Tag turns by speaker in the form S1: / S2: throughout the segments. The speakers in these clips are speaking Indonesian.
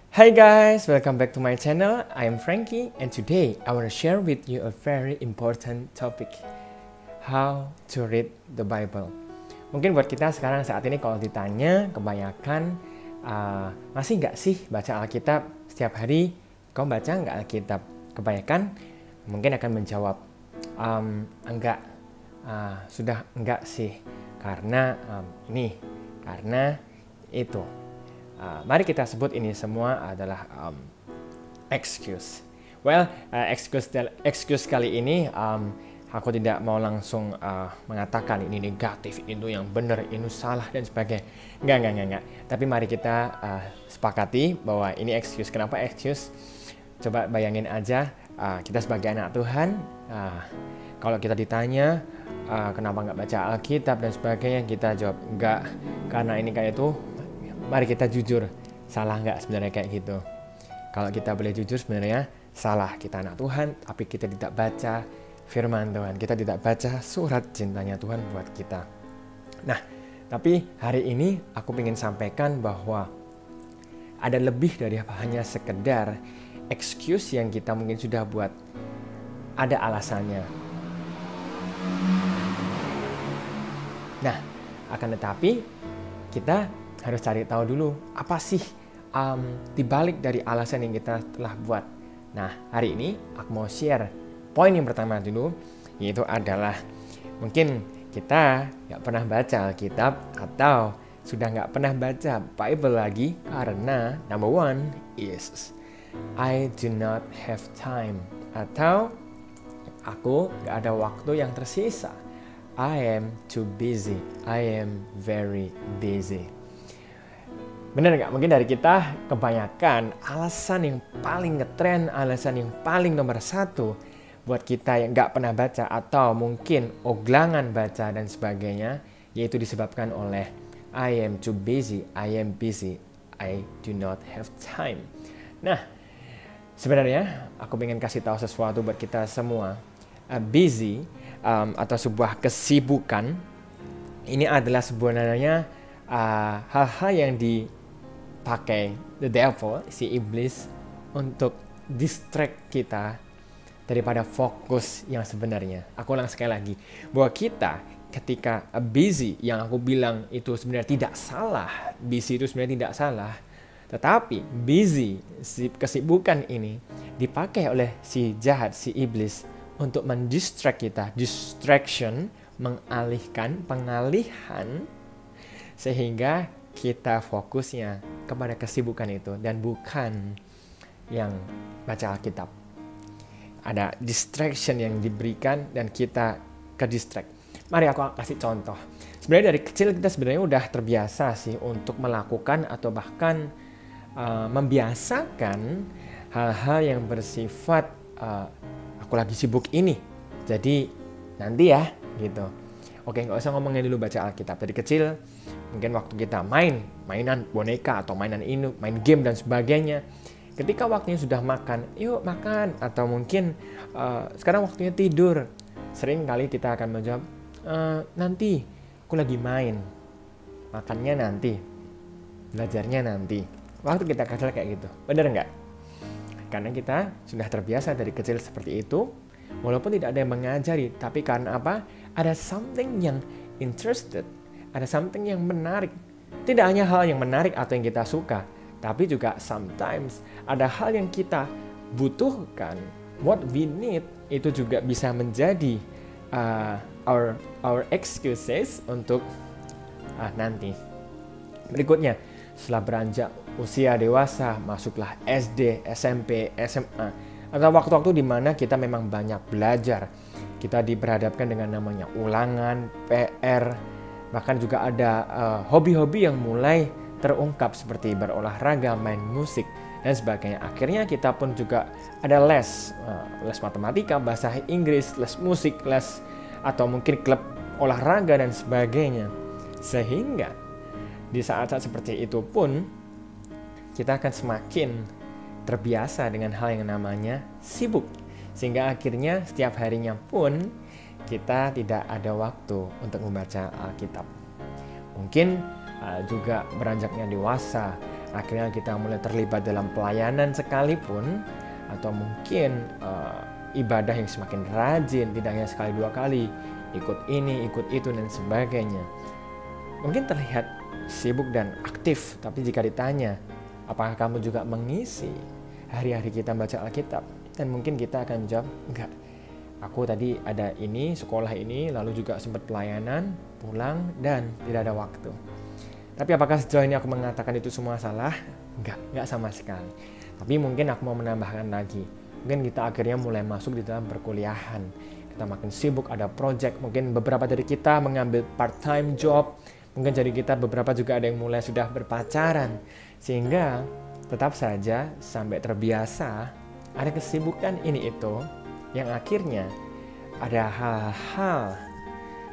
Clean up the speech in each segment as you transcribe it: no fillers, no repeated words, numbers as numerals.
S1: Hi guys, welcome back to my channel. I am Frankie and today I want to share with you a very important topic. How to read the Bible. Mungkin buat kita sekarang saat ini kalau ditanya kebanyakan masih nggak sih baca Alkitab setiap hari? Kau baca nggak Alkitab? Kebanyakan mungkin akan menjawab enggak, sudah enggak sih karena karena itu. Mari kita sebut ini semua adalah excuse. Well, excuse kali ini aku tidak mau langsung mengatakan ini negatif, itu yang benar, ini salah dan sebagainya. Enggak. Tapi mari kita sepakati bahwa ini excuse. Kenapa excuse? Coba bayangin aja kita sebagai anak Tuhan, kalau kita ditanya kenapa nggak baca Alkitab dan sebagainya, kita jawab enggak karena ini kayak itu. Mari kita jujur, salah nggak sebenarnya kayak gitu? Kalau kita boleh jujur sebenarnya salah, kita anak Tuhan, tapi kita tidak baca firman Tuhan, kita tidak baca surat cintanya Tuhan buat kita. Nah, tapi hari ini aku ingin sampaikan bahwa ada lebih dari hanya sekedar excuse yang kita mungkin sudah buat, ada alasannya. Nah, akan tetapi kita harus cari tahu dulu apa sih dibalik dari alasan yang kita telah buat. Nah, hari ini aku mau share poin yang pertama dulu, yaitu adalah mungkin kita nggak pernah baca Alkitab atau sudah nggak pernah baca Bible lagi karena number one is I do not have time, atau aku nggak ada waktu yang tersisa. I am too busy, I am very busy. Bener nggak? Mungkin dari kita kebanyakan alasan yang paling ngetren, alasan yang paling nomor satu buat kita yang nggak pernah baca atau mungkin oglangan baca dan sebagainya, yaitu disebabkan oleh I am too busy, I am busy, I do not have time. Nah, sebenarnya aku ingin kasih tahu sesuatu buat kita semua. Busy atau sebuah kesibukan ini adalah sebenarnya hal-hal yang dipakai the devil, si iblis, untuk distract kita daripada fokus yang sebenarnya. Aku ulang sekali lagi, bahwa kita ketika busy, yang aku bilang itu sebenarnya tidak salah, busy itu sebenarnya tidak salah, tetapi busy, si kesibukan ini dipakai oleh si jahat, si iblis untuk mendistract kita. Distraction, mengalihkan, pengalihan, sehingga kita fokusnya kepada kesibukan itu dan bukan yang baca Alkitab. Ada distraction yang diberikan dan kita ke distract. Mari aku kasih contoh. Sebenarnya dari kecil kita sebenarnya udah terbiasa sih untuk melakukan atau bahkan membiasakan hal-hal yang bersifat aku lagi sibuk ini, jadi nanti ya gitu. Oke, nggak usah ngomongin dulu baca Alkitab. Dari kecil mungkin waktu kita mainan boneka atau main game dan sebagainya, ketika waktunya sudah makan, yuk makan, atau mungkin sekarang waktunya tidur, sering kali kita akan menjawab nanti, aku lagi main, makannya nanti, belajarnya nanti. Waktu kita kecil kayak gitu, bener nggak? Karena kita sudah terbiasa dari kecil seperti itu, walaupun tidak ada yang mengajari, tapi karena apa? Ada something yang interested, ada something yang menarik. Tidak hanya hal yang menarik atau yang kita suka, tapi juga sometimes ada hal yang kita butuhkan, what we need, itu juga bisa menjadi our excuses untuk nanti. Berikutnya, setelah beranjak usia dewasa, masuklah SD, SMP, SMA, atau waktu-waktu di mana kita memang banyak belajar. Kita diperhadapkan dengan namanya ulangan, PR, bahkan juga ada hobi-hobi yang mulai terungkap seperti berolahraga, main musik, dan sebagainya. Akhirnya kita pun juga ada les matematika, bahasa Inggris, les musik, les atau mungkin klub olahraga dan sebagainya. Sehingga di saat-saat seperti itu pun kita akan semakin terbiasa dengan hal yang namanya sibuk. Sehingga akhirnya setiap harinya pun kita tidak ada waktu untuk membaca Alkitab. Mungkin juga beranjaknya dewasa, akhirnya kita mulai terlibat dalam pelayanan sekalipun, atau mungkin ibadah yang semakin rajin, tidak hanya sekali dua kali, ikut ini, ikut itu, dan sebagainya. Mungkin terlihat sibuk dan aktif, tapi jika ditanya, apakah kamu juga mengisi hari-hari kita baca Alkitab? Dan mungkin kita akan menjawab, enggak. Aku tadi ada ini, sekolah ini, lalu juga sempat pelayanan, pulang, dan tidak ada waktu. Tapi apakah sejauh ini aku mengatakan itu semua salah? Enggak sama sekali. Tapi mungkin aku mau menambahkan lagi. Mungkin kita akhirnya mulai masuk di dalam perkuliahan. Kita makin sibuk, ada project. Mungkin beberapa dari kita mengambil part-time job. Mungkin jadi kita beberapa juga ada yang mulai sudah berpacaran. Sehingga tetap saja sampai terbiasa ada kesibukan ini itu. Yang akhirnya ada hal-hal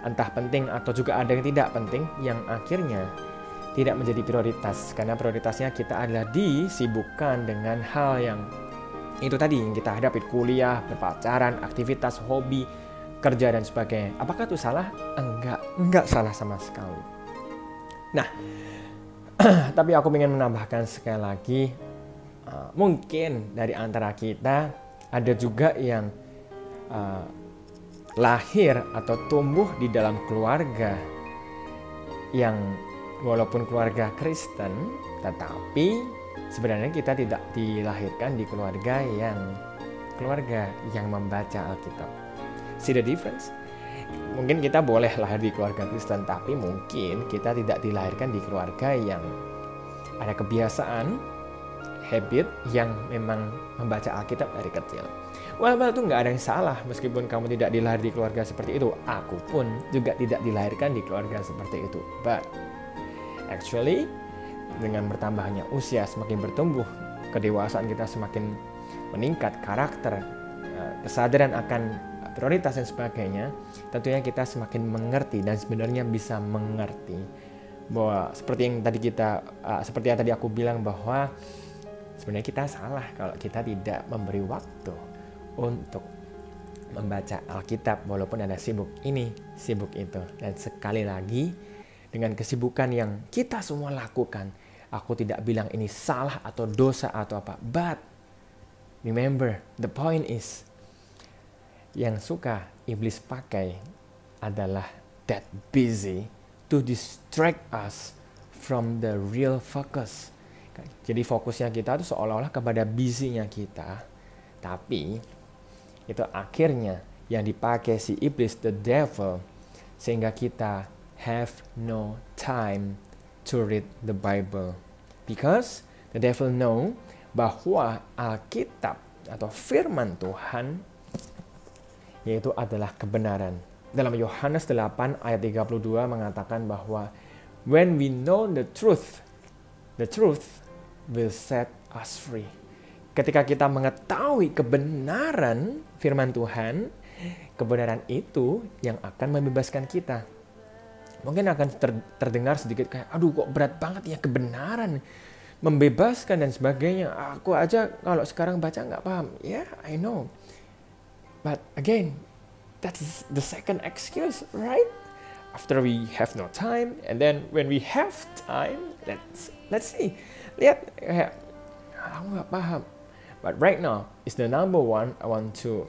S1: entah penting atau juga ada yang tidak penting yang akhirnya tidak menjadi prioritas, karena prioritasnya kita adalah disibukkan dengan hal yang itu tadi yang kita hadapi, kuliah, berpacaran, aktivitas, hobi, kerja dan sebagainya. Apakah itu salah? Enggak salah sama sekali. Nah, tapi aku ingin menambahkan sekali lagi, mungkin dari antara kita ada juga yang lahir atau tumbuh di dalam keluarga yang walaupun keluarga Kristen, tetapi sebenarnya kita tidak dilahirkan di keluarga yang membaca Alkitab. See the difference? Mungkin kita boleh lahir di keluarga Kristen, tapi mungkin kita tidak dilahirkan di keluarga yang ada kebiasaan, habit yang memang membaca Alkitab dari kecil. Well, itu nggak ada yang salah meskipun kamu tidak dilahir di keluarga seperti itu. Aku pun juga tidak dilahirkan di keluarga seperti itu. But actually, dengan bertambahnya usia, semakin bertumbuh, kedewasaan kita semakin meningkat, karakter, kesadaran akan prioritas dan sebagainya, tentunya kita semakin mengerti dan sebenarnya bisa mengerti bahwa seperti yang tadi aku bilang bahwa sebenarnya kita salah kalau kita tidak memberi waktu untuk membaca Alkitab walaupun ada sibuk ini, sibuk itu. Dan sekali lagi, dengan kesibukan yang kita semua lakukan, aku tidak bilang ini salah atau dosa atau apa. But remember, the point is, yang suka iblis pakai adalah that busy to distract us from the real focus. Jadi fokusnya kita itu seolah-olah kepada busy-nya kita. Tapi itu akhirnya yang dipakai si iblis, the devil, sehingga kita have no time to read the Bible. Because the devil know bahwa Alkitab atau firman Tuhan yaitu adalah kebenaran. Dalam Yohanes 8 ayat 32 mengatakan bahwa when we know the truth will set us free. Ketika kita mengetahui kebenaran firman Tuhan, kebenaran itu yang akan membebaskan kita. Mungkin akan terdengar sedikit kayak, aduh kok berat banget ya kebenaran, membebaskan dan sebagainya. Aku aja kalau sekarang baca nggak paham. Yeah, I know. But again, that's the second excuse, right? After we have no time, and then when we have time, let's see. Lihat, kayak, aku nggak paham. But right now is the number one I want to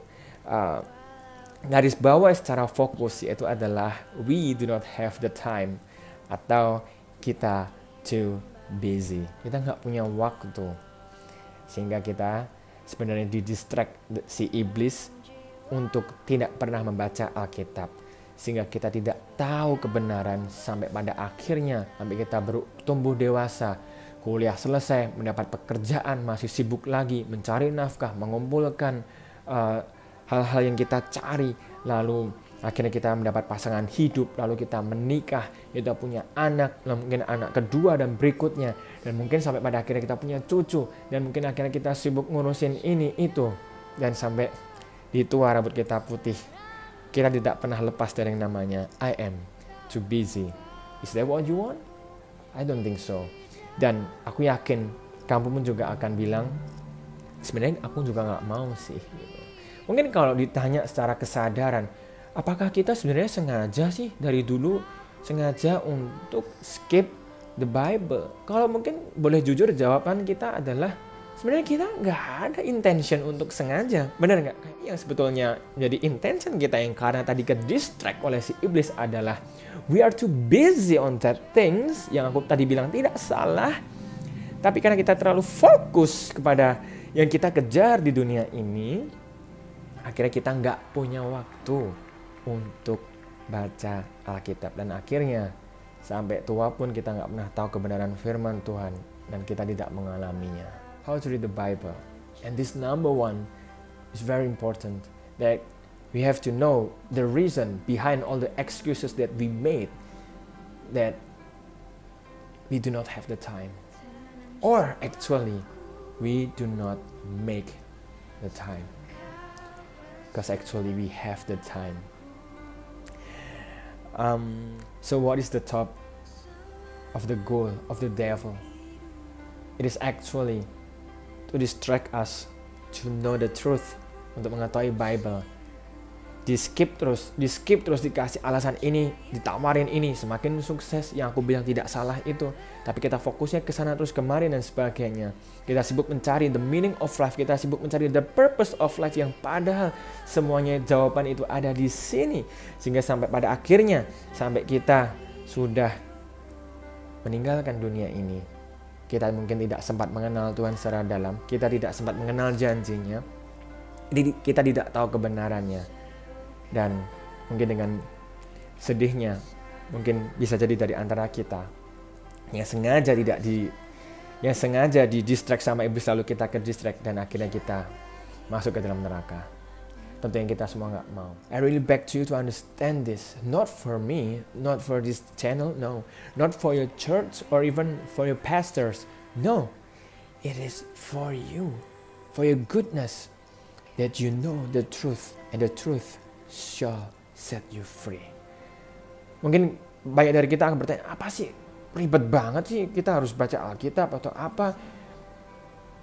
S1: garis bawah secara fokus, yaitu adalah we do not have the time atau kita too busy. Kita nggak punya waktu sehingga kita sebenarnya didistract si iblis untuk tidak pernah membaca Alkitab, sehingga kita tidak tahu kebenaran sampai pada akhirnya sampai kita bertumbuh dewasa. Kuliah selesai, mendapat pekerjaan, masih sibuk lagi mencari nafkah, mengumpulkan hal-hal yang kita cari, lalu akhirnya kita mendapat pasangan hidup, lalu kita menikah, kita punya anak, mungkin anak kedua dan berikutnya, dan mungkin sampai pada akhirnya kita punya cucu, dan mungkin akhirnya kita sibuk ngurusin ini itu, dan sampai di tua rambut kita putih, kita tidak pernah lepas dari yang namanya I am too busy. Is that what you want? I don't think so. Dan aku yakin kamu pun juga akan bilang, sebenarnya aku juga nggak mau sih. Mungkin kalau ditanya secara kesadaran, apakah kita sebenarnya sengaja sih dari dulu sengaja untuk skip the Bible? Kalau mungkin boleh jujur, jawaban kita adalah sebenarnya kita nggak ada intention untuk sengaja. Benar nggak? Yang sebetulnya jadi intention kita yang karena tadi ke distract oleh si iblis adalah we are too busy on that things yang aku tadi bilang tidak salah. Tapi karena kita terlalu fokus kepada yang kita kejar di dunia ini, akhirnya kita nggak punya waktu untuk baca Alkitab. Dan akhirnya sampai tua pun kita nggak pernah tahu kebenaran firman Tuhan dan kita tidak mengalaminya. How to read the Bible. And this number one is very important. That we have to know the reason behind all the excuses that we made. That we do not have the time. Or actually, we do not make the time. Because actually we have the time. So what is the top of the goal of the devil? It is actually to distract us to know the truth, untuk mengetahui Bible. Di skip terus dikasih alasan ini, ditawarin ini, semakin sukses yang aku bilang tidak salah itu. Tapi kita fokusnya ke sana terus kemarin dan sebagainya. Kita sibuk mencari the meaning of life, kita sibuk mencari the purpose of life yang padahal semuanya jawaban itu ada di sini. Sehingga sampai pada akhirnya sampai kita sudah meninggalkan dunia ini. Kita mungkin tidak sempat mengenal Tuhan secara dalam, kita tidak sempat mengenal janjinya, kita tidak tahu kebenarannya. Dan mungkin dengan sedihnya, mungkin bisa jadi dari antara kita yang sengaja di distract sama iblis, lalu kita ke distract dan akhirnya kita masuk ke dalam neraka. Tentu yang kita semua nggak mau. I really beg to you to understand this. Not for me, not for this channel, no. Not for your church or even for your pastors. No. It is for you. For your goodness. That you know the truth. And the truth shall set you free. Mungkin banyak dari kita akan bertanya, apa sih ribet banget sih kita harus baca Alkitab atau apa?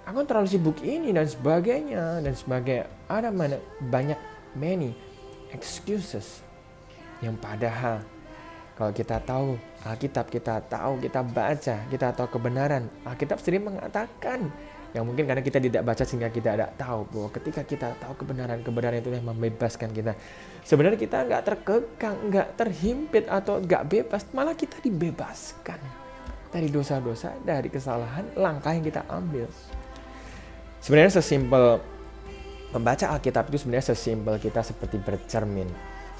S1: Aku terlalu sibuk ini dan sebagainya dan sebagainya. Ada banyak many excuses yang padahal kalau kita tahu Alkitab, kita baca, kita tahu kebenaran. Alkitab sendiri mengatakan, yang mungkin karena kita tidak baca sehingga kita tidak tahu bahwa ketika kita tahu kebenaran itu yang membebaskan kita. Sebenarnya kita nggak terkekang, nggak terhimpit atau nggak bebas, malah kita dibebaskan dari dosa-dosa, dari kesalahan, langkah yang kita ambil. Sebenarnya sesimpel membaca Alkitab itu sebenarnya sesimpel kita seperti bercermin.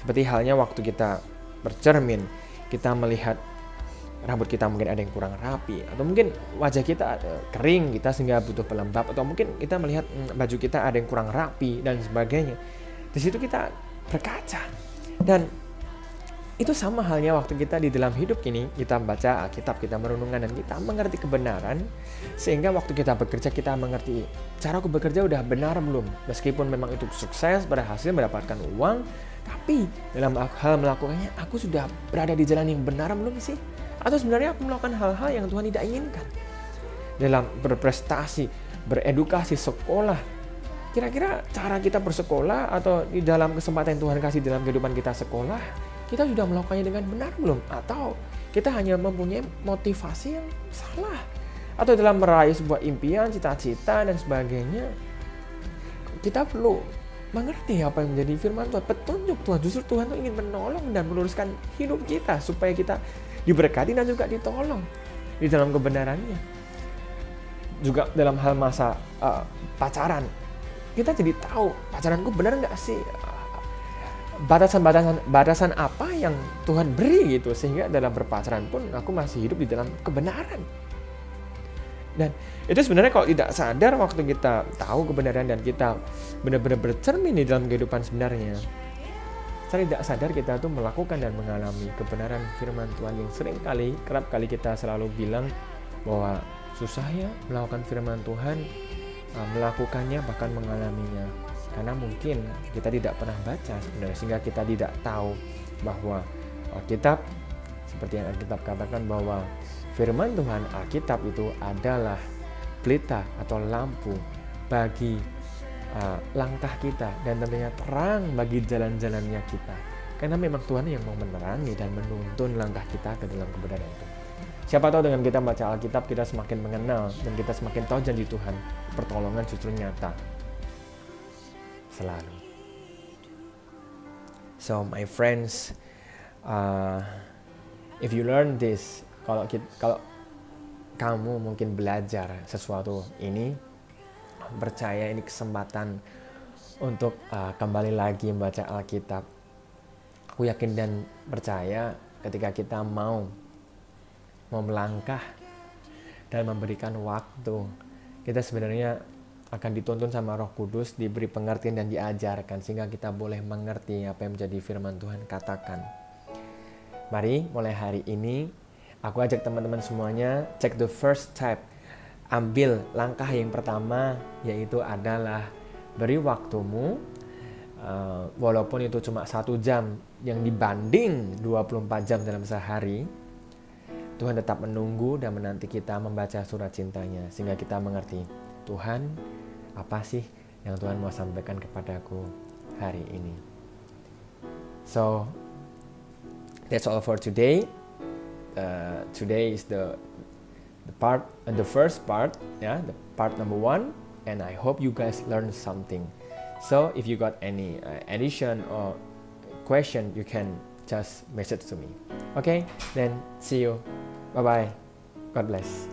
S1: Seperti halnya waktu kita bercermin, kita melihat rambut kita mungkin ada yang kurang rapi, atau mungkin wajah kita kering, kita sehingga butuh pelembab, atau mungkin kita melihat baju kita ada yang kurang rapi dan sebagainya. Di situ kita berkaca. Dan itu sama halnya waktu kita di dalam hidup ini, kita membaca Alkitab, kita merenungkan dan kita mengerti kebenaran, sehingga waktu kita bekerja kita mengerti cara aku bekerja udah benar belum. Meskipun memang itu sukses, berhasil mendapatkan uang, tapi dalam hal melakukannya aku sudah berada di jalan yang benar belum sih? Atau sebenarnya aku melakukan hal-hal yang Tuhan tidak inginkan. Dalam berprestasi, beredukasi, sekolah, kira-kira cara kita bersekolah atau di dalam kesempatan yang Tuhan kasih dalam kehidupan kita sekolah, kita sudah melakukannya dengan benar belum? Atau kita hanya mempunyai motivasi yang salah? Atau dalam meraih sebuah impian, cita-cita dan sebagainya, kita perlu mengerti apa yang menjadi firman Tuhan, petunjuk Tuhan. Justru Tuhan tuh ingin menolong dan meluruskan hidup kita supaya kita diberkati dan juga ditolong di dalam kebenarannya. Juga dalam hal masa pacaran, kita jadi tahu pacaranku benar nggak sih, batasan apa yang Tuhan beri gitu, sehingga dalam berpacaran pun aku masih hidup di dalam kebenaran. Dan itu sebenarnya kalau tidak sadar waktu kita tahu kebenaran dan kita benar-benar bercermin di dalam kehidupan sebenarnya, saya tidak sadar kita tuh melakukan dan mengalami kebenaran firman Tuhan yang kerap kali kita selalu bilang bahwa susah ya melakukan firman Tuhan, melakukannya bahkan mengalaminya. Karena mungkin kita tidak pernah baca sebenarnya, sehingga kita tidak tahu bahwa Alkitab, seperti yang Alkitab katakan bahwa firman Tuhan Alkitab itu adalah pelita atau lampu bagi langkah kita dan tentunya terang bagi jalan-jalannya kita. Karena memang Tuhan yang mau menerangi dan menuntun langkah kita ke dalam kebenaran itu. Siapa tahu dengan kita baca Alkitab, kita semakin mengenal dan kita semakin tahu janji Tuhan. Pertolongan justru nyata. Selalu. So my friends, if you learn this, kalau kamu mungkin belajar sesuatu ini, percaya ini kesempatan untuk kembali lagi membaca Alkitab. Aku yakin dan percaya ketika kita mau melangkah dan memberikan waktu, kita sebenarnya akan dituntun sama Roh Kudus, diberi pengertian dan diajarkan sehingga kita boleh mengerti apa yang menjadi firman Tuhan katakan. Mari mulai hari ini aku ajak teman-teman semuanya check the first step. Ambil langkah yang pertama, yaitu adalah beri waktumu, walaupun itu cuma 1 jam yang dibanding 24 jam dalam sehari. Tuhan tetap menunggu dan menanti kita membaca surat cintanya sehingga kita mengerti, Tuhan, apa sih yang Tuhan mau sampaikan kepadaku hari ini. So that's all for today. Today is the first part, the part number 1, and I hope you guys learned something. So if you got any addition or question, you can just message to me. Okay, then see you. Bye bye. God bless.